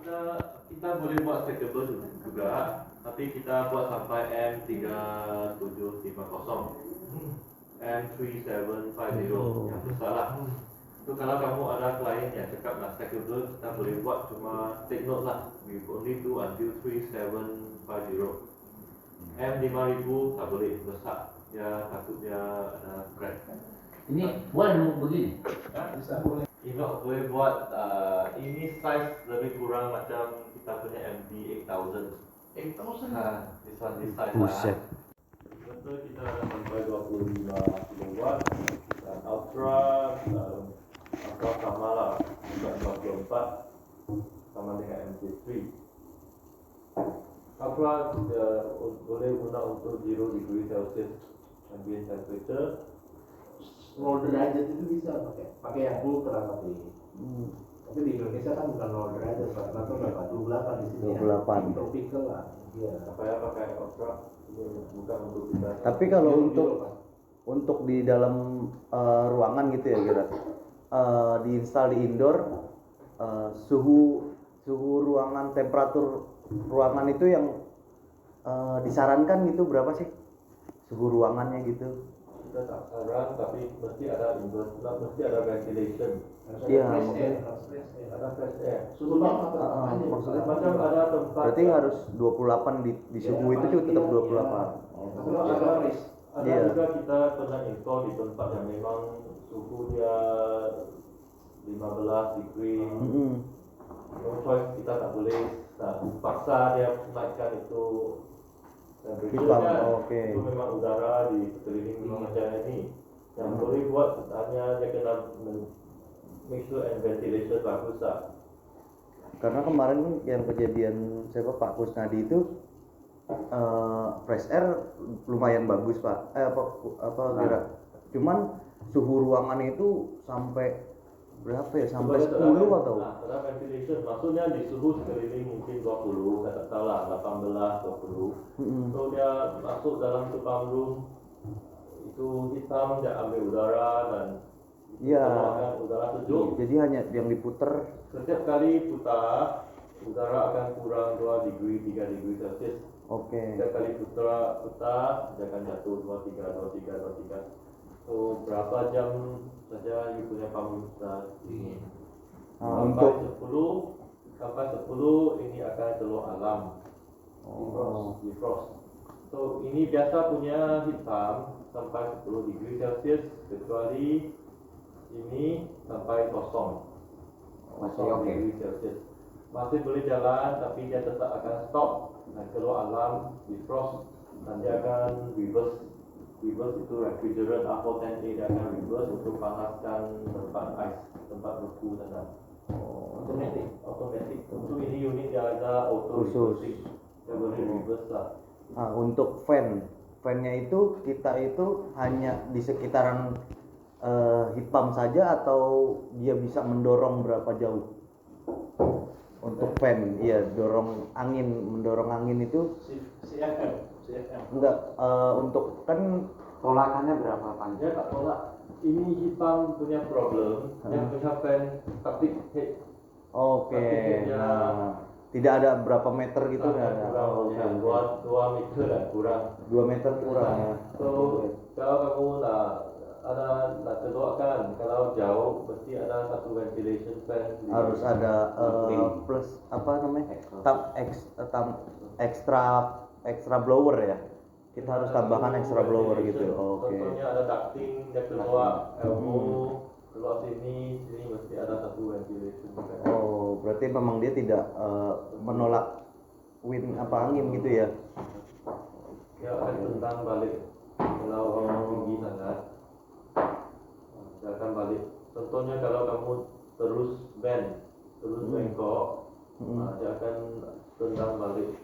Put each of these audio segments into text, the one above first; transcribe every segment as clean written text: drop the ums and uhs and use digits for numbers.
kita boleh buat stackable juga, tapi kita buat sampai M3750, M3750 yang besar lah. So kalau kamu ada klien yang cakap nak stackable, kita boleh buat, cuma take note lah, we only do until 3750. M5000 tak boleh, besar, ya takutnya ada crack. Ini buat gemuk begini. Bisa boleh. Inox boleh buat, ini size lebih kurang macam kita punya MD8000. 8000? This size Buset. Betul, kita ada sampai 25 kilowatt dan ultra sama lah, 24 sama dengan MD3. Ultra boleh guna untuk 0 degree Celsius ambient temperature. 0 derajat itu bisa pakai yang ultra tapi di Indonesia kan bukan 0 derajat, rata-rata berapa? 28 di sini 28. ya? Tropical lah. Iya. Supaya pakai ultra, ini bukan untuk kita. Tapi kalau untuk di dalam ruangan gitu ya kira, diinstal di indoor, suhu ruangan, temperatur ruangan itu yang disarankan gitu berapa sih suhu ruangannya gitu? Kita tak saran, tapi mesti ada indoor, mesti ada ventilation. Iya, ada fresh air. Suhu banget maksudnya Macam ada tempat. berarti harus 28 di suhu itu juga tetap 28. Ada juga kita pernah install di tempat yang memang suhu dia 15 degree. No choice, kita tak boleh paksa dia naikkan itu temperature kan. Itu memang udara di sekeliling rumah macam ini. Yang boleh buat hanya dia kena make sure and ventilation bagus lah. Karena kemarin yang kejadian siapa Pak Kusnadi itu fresh air lumayan bagus Pak. Apa kira? Cuman suhu ruangan itu sampai berapa ya? Sampai 10 atau? Ada ventilation, maksudnya di suhu sekeliling mungkin 20, saya tak tahu lah, 18, 20. So dia masuk dalam tukang room, itu hitam, dia ambil udara dan keluarkan udara sejuk. Jadi hanya yang diputer. Setiap kali putar, udara akan kurang 2 degree, 3 degree Celsius. Setiap kali putar, dia akan jatuh 23. So berapa jam saja you punya pump start dingin. Sampai 10 ini akan keluar alarm. Defrost. So ini biasa punya hitam sampai 10 degree Celsius, kecuali ini sampai kosong. Degree Celsius. Masih boleh jalan, tapi dia tetap akan stop dan keluar alarm defrost, dan dia akan reverse itu refrigerant R410A, dia akan reverse untuk panaskan tempat ais, tempat beku sana. Automatic. Untuk ini unit dia ada auto reversing, dia boleh reverse lah. Untuk fan-nya itu kita itu hanya di sekitaran heat pump saja atau dia bisa mendorong berapa jauh? Untuk fan, iya mendorong angin itu CFM. Enggak, untuk kan tolakannya berapa panjang? Dia tak tolak. Ini hitam punya problem, yang punya fan static head. Tidak ada berapa meter gitu kan? Kurang 2 meter lah, kurang. 2 meter kurang ya. So kalau kamu nak keluarkan, kalau jauh mesti ada satu ventilation fan. Harus ada plus apa namanya? Extra blower ya. Kita harus tambahkan extra blower gitu. Contohnya ada ducting, dia keluar elbow, keluar sini mesti ada satu ventilation fan. Berarti memang dia tidak menolak angin gitu ya. Dia akan tendang balik kalau tinggi sangat. Dia akan balik. Contohnya kalau kamu terus bengkok, dia akan tendang balik.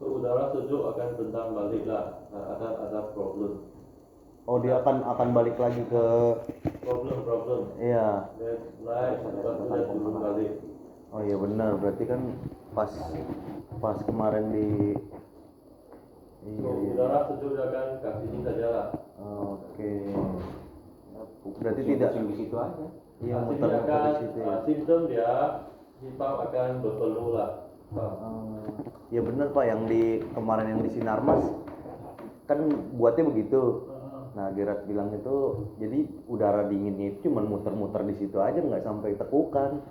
So udara sejuk akan tendang balik lah, akan ada problem. Dia akan balik lagi ke problem. Iya. Dia naik, dia turun balik. Iya benar, berarti kan pas kemarin di udara sejuk akan kasih ini saja lah. Berarti tidak di situ aja. Iya, Sini muter-muter akan di situ ya. sistem dia hitam akan berpeluh lah. Ya bener Pak, yang di kemarin yang di Sinarmas kan buatnya begitu. Nah Gerat bilang itu jadi udara dinginnya itu cuma muter-muter di situ aja, nggak sampai tekukan.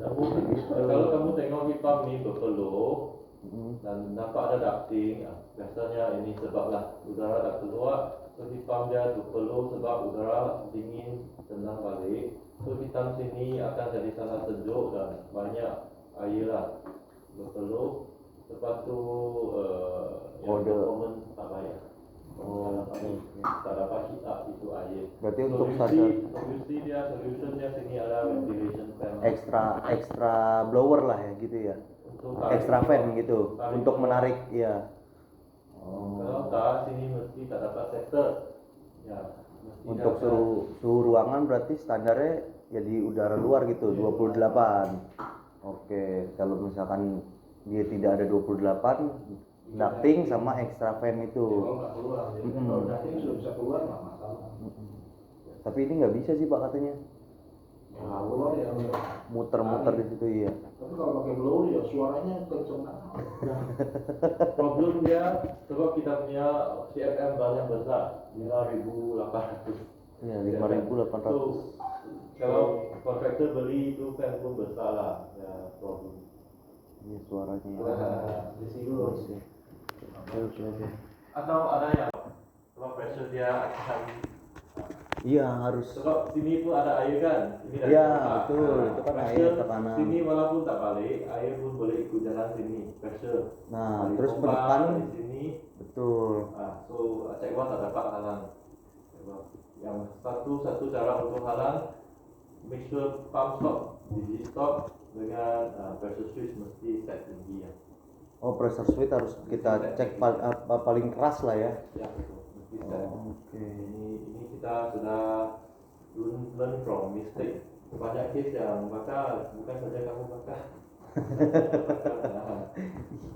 Kalau kamu tengok hitam nih berpeluh dan nampak ada ducting, biasanya ini sebablah udara tak keluar. So hitam dia berpeluh sebab udara dingin tenang balik. So hitam sini akan jadi sangat sejuk dan banyak air lah berpeluh. Lepas tu yang performance tak baik. Tak dapat heat up itu air. Berarti untuk solutionnya sini ada ventilation fan. Extra blower lah ya gitu ya. Extra fan gitu untuk menarik ya. Kalau tak sini mesti tak dapat settle. Ya, mesti Untuk suhu ruangan berarti standarnya ya di udara luar gitu 28. Oke, kalau misalkan dia tidak ada 28, ducting sama extra fan itu. Kalau nggak keluar, jadi kalau ducting sudah bisa keluar nggak masalah. Tapi ini nggak bisa sih Pak katanya. Kalau keluar ya Muter-muter di situ ya. tapi kalau pakai blower ya suaranya kenceng banget. problem dia sebab kita punya CFM banyak besar 5.800. Iya, 5.800. So, kalau kontraktor beli itu fan pun besar lah ya problem. Ini suaranya. Di sini dulu. Atau ada yang sebab pressure dia akan Iya harus. sebab sini pun ada air kan, ini dari Iya, bawah. betul. Itu kan Pressure air tekanan. Sini walaupun tak balik, air pun boleh ikut jalan sini, pressure. Nah, Dari terus pompa penekan di sini, betul. so check one tak dapat halang. Yang satu cara untuk halang, make sure pump stop, digit stop dengan pressure switch mesti set tinggi ya. Oh, pressure switch harus kita cek paling keras lah ya. Ya betul, mesti set. Oke. Ini kita sudah learn from mistake. Banyak case yang bakal, bukan saja kamu bakal.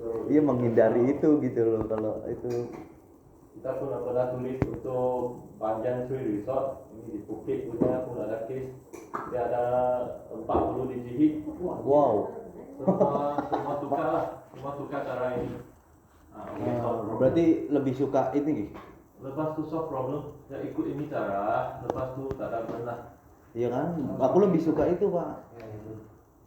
So, Iya menghindari itu gitu loh kalau itu. kita pun pernah tulis untuk Banjan Tree Resort, ini di Phuket punya pun ada case, dia ada 40 dijihit. Wow. Semua tukar lah, semua tukar cara ini. Berarti lebih suka ini gitu. Lepas tu solve problem, ya ikut ini cara, lepas tu tak ada pernah. Iya kan? Aku lebih suka itu Pak.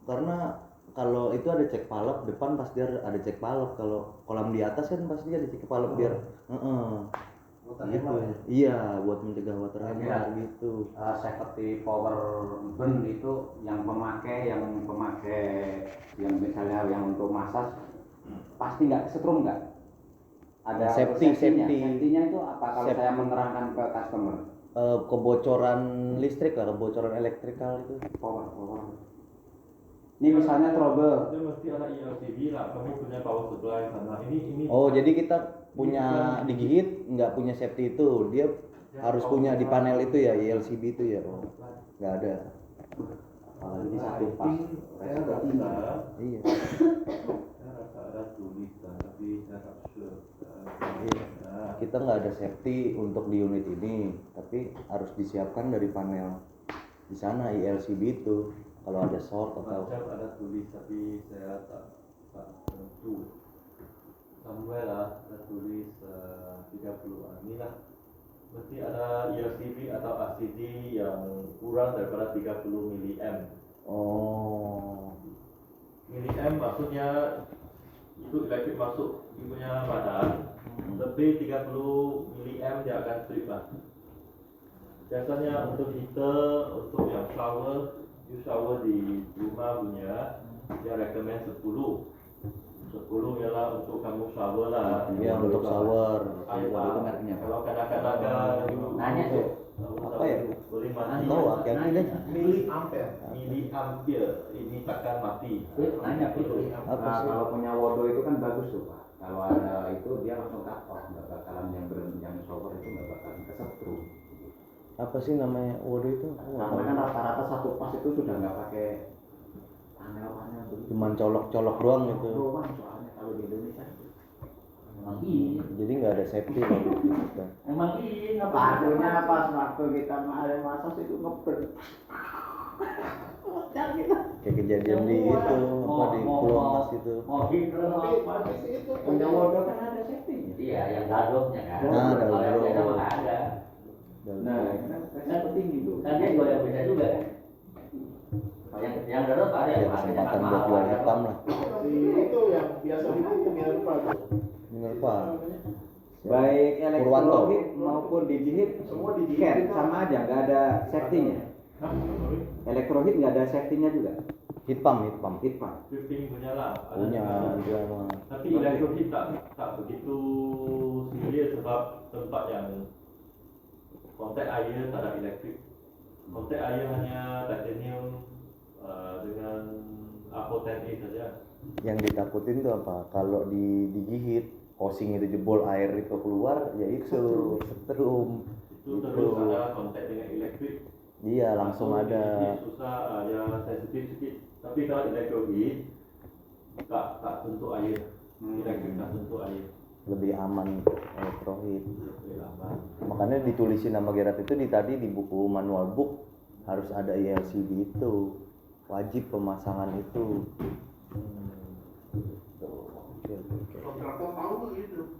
Karena kalau itu ada cek palep depan pasti ada cek palep. Kalau kolam di atas kan pasti ada cek palep biar. Gitu. Iya, buat mencegah water hammer gitu. Safety power burn itu yang pemakai yang misalnya yang untuk massage pasti nggak setrum nggak? Ada safety-nya itu apa kalau saya menerangkan ke customer? Kebocoran listrik lah, kebocoran elektrikal itu. Power. Ini misalnya trouble. Itu mesti ada ELCB lah, kamu punya power supply sana. Ini. Oh, jadi kita punya digigit nggak punya safety itu, dia harus punya di panel itu ya, ELCB itu ya. Oh, nggak ada. Apalagi satu pas. Saya rasa, Iya. saya rasa ada tulisan, tapi saya tak sure. Iya. Kita nggak ada safety untuk di unit ini, tapi harus disiapkan dari panel di sana ELCB itu. Kalau ada short atau Macam ada tulis, tapi saya tak tentu. Somewhere lah ada tulis 30 inilah. Mesti ada ELCB atau RCD yang kurang daripada 30 mA. oh MA maksudnya itu elektrik masuk di punya badan. Lebih 30 mA dia akan strip lah. Biasanya untuk heater, untuk yang shower, you shower di rumah punya, dia recommend 10 ialah untuk kamu shower lah. iya untuk shower. Kalau kadang-kadang Nanya tuh. Apa ya? boleh mati. Tahu hati-hati deh. Miliampere. Ini takkan mati. Nanya itu. Apa sih? Kalau punya wodo itu kan bagus tuh Pak. Kalau ada itu dia langsung cut off, nggak bakalan yang shower itu nggak bakalan kesetrum. Apa sih namanya waduh itu? Karena kan rata-rata satu pas itu sudah nggak pakai panel begitu. Cuman colok-colok doang gitu. Doang soalnya kalau di Indonesia. Emang iya. Jadi nggak ada safety lah gitu kan. Emang iya. Padunya pas waktu kita ada masak itu ngeber. Kayak kejadian di itu apa di Pulau Mas itu. Mau hidro apa sih itu? Punya modal kan ada safety-nya. Iya, yang dadoknya kan. Nah, Kalau yang dadok. biasa mah nggak ada. Dan Nah, kan penting gitu. Kan dia juga yang bisa juga kan. Yang dadok ada ya yang kesempatan buat jual hitam lah. Si itu yang biasa itu Minerva tuh. Minerva. Baik Purwanto. elektrolit maupun dijihit Semua dijihit. sama aja, nggak ada safety-nya. Hah? Elektrolit nggak ada safety-nya juga. Heat pump. Heat pump. Drifting punya lah. Ada Punya juga. dia mah. Tapi elektrolit tak begitu familiar sebab tempat yang kontak air tak ada elektrik. Kontak air hanya titanium dengan Apo 10A saja. Yang ditakutin tuh apa? Kalau digigit, osing itu jebol, air itu keluar, ya itu setrum. Itu terus ada kontak dengan elektrik. Iya, langsung Atau ada. sedikit susah, ya sensitif sedikit. Tapi kalau elektrolit tak sentuh air. Elektrik tak sentuh air. Lebih aman elektrolit. Lebih aman. Makanya ditulisin nama Gerard itu tadi di buku manual book harus ada LCD itu. Wajib pemasangan itu. Oke. Kontraktor tahu gitu.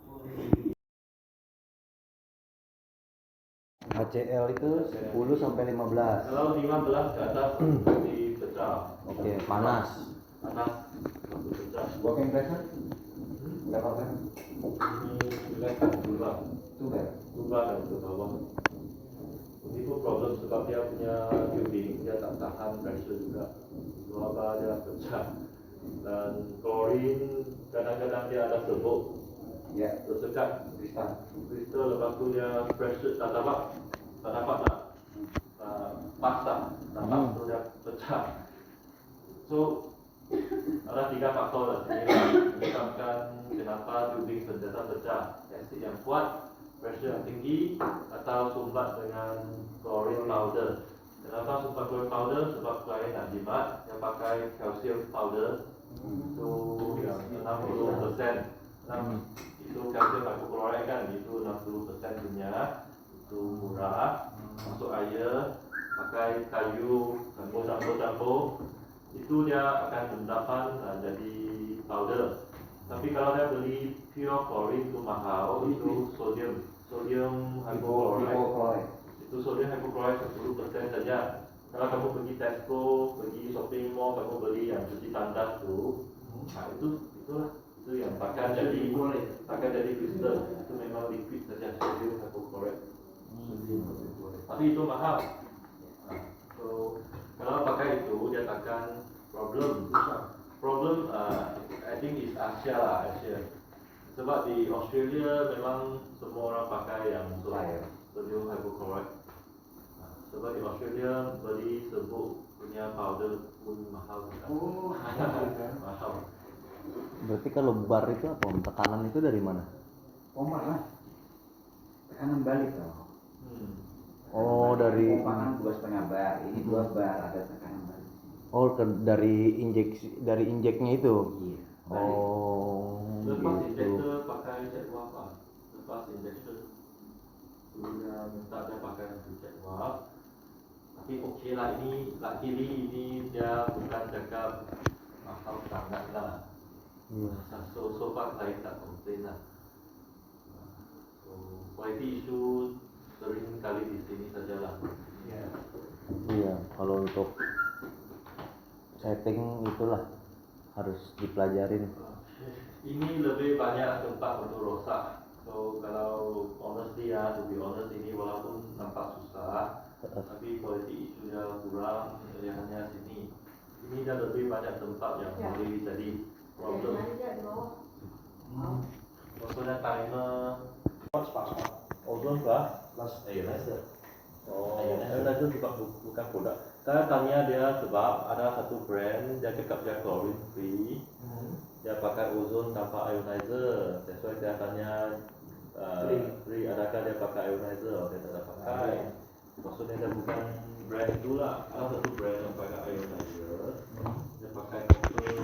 HCL itu 10 sampai 15. Kalau 15 ke atas dipecah. Oke, panas. Atas pecah. Working pressure berapa kan? Ini relax dua dan ke bawah. Ini pun problem sebab dia punya tubing, dia tak tahan pressure juga. Luaba dia pecah. Dan klorin kadang-kadang dia ada serbuk. Ya, Tersekat kristal lepas tu dia pressure tak dapat nak paksa dapat tu dia pecah. So ada 3 faktor lah sini menyebabkan kenapa tubing senjata pecah. Asid yang kuat, pressure yang tinggi, atau sumbat dengan chlorine powder. Kenapa sumbat chlorine powder? Sebab klien nak jimat yang pakai calcium powder itu yang 60%. Itu calcium hypochlorite kan, itu 60% punya, itu murah, masuk air, pakai kayu, campur, itu dia akan endapan jadi powder. Tapi kalau dia beli pure chlorine itu mahal, itu sodium hypochlorite. Itu sodium hypochlorite 10% saja. Kalau kamu pergi Tesco, pergi shopping mall, kamu beli yang cuci tandas tu, nah itulah. Itu yang pakai jadi kristal, itu memang liquid saja, sodium hypochlorite. Tapi itu mahal. So kalau pakai itu dia takkan problem. I think is Asia. Sebab di Australia memang semua orang pakai yang sodium hypochlorite. Sebab di Australia beli serbuk punya powder pun mahal. Mahal. Berarti kalau bar itu apa? Tekanan itu dari mana? Pomar lah. Tekanan balik loh. Oh, dari Pompangan 2,5 bar, ini 2 bar, ada tekanan balik. Oh, dari injeknya itu. Iya. Oh, Lepas gitu. injektor pakai jet wap lah. Lepas injektor dia minta dia pakai jet wap. Tapi okey lah, ini luckily ini dia bukan cakap mahal sangat lah. So far saya tak komplain lah. So quality issue sering kali di sini sajalah. Iya, kalau untuk setting itulah harus dipelajarin. Ini lebih banyak tempat untuk rosak. So kalau honestly to be honest, ini walaupun nampak susah, tapi quality issue dia kurang, hanya sini. Ini dah lebih banyak tempat yang boleh jadi problem. Maksudnya timer, ozon kah? Ionizer. Oh, ionizer juga bukan produk. Saya tanya dia sebab ada satu brand dia cakap dia chlorine free. Dia pakai ozon tanpa ionizer. That's why saya tanya free adakah dia pakai ionizer? Dia tidak pakai. Maksudnya dia bukan brand itulah. Ada satu brand yang pakai ionizer. Dia pakai copper.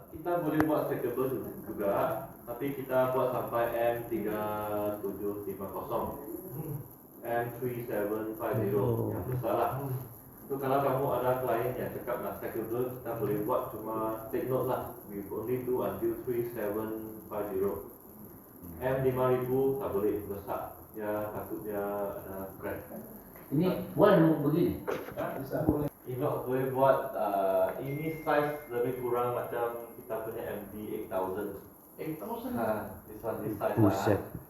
Kita kita boleh buat stackable juga, tapi kita buat sampai M3750, M3750 yang besar lah. So kalau kamu ada klien yang cakap nak stackable, kita boleh buat, cuma take note lah, we only do until 3750. M5000 tak boleh, besar, dia takutnya ada crack. Ini boleh nemu begini. Bisa boleh. Inox boleh buat, ini size lebih kurang macam kita punya MD 8000. 8000. This one, this size Buset. lah.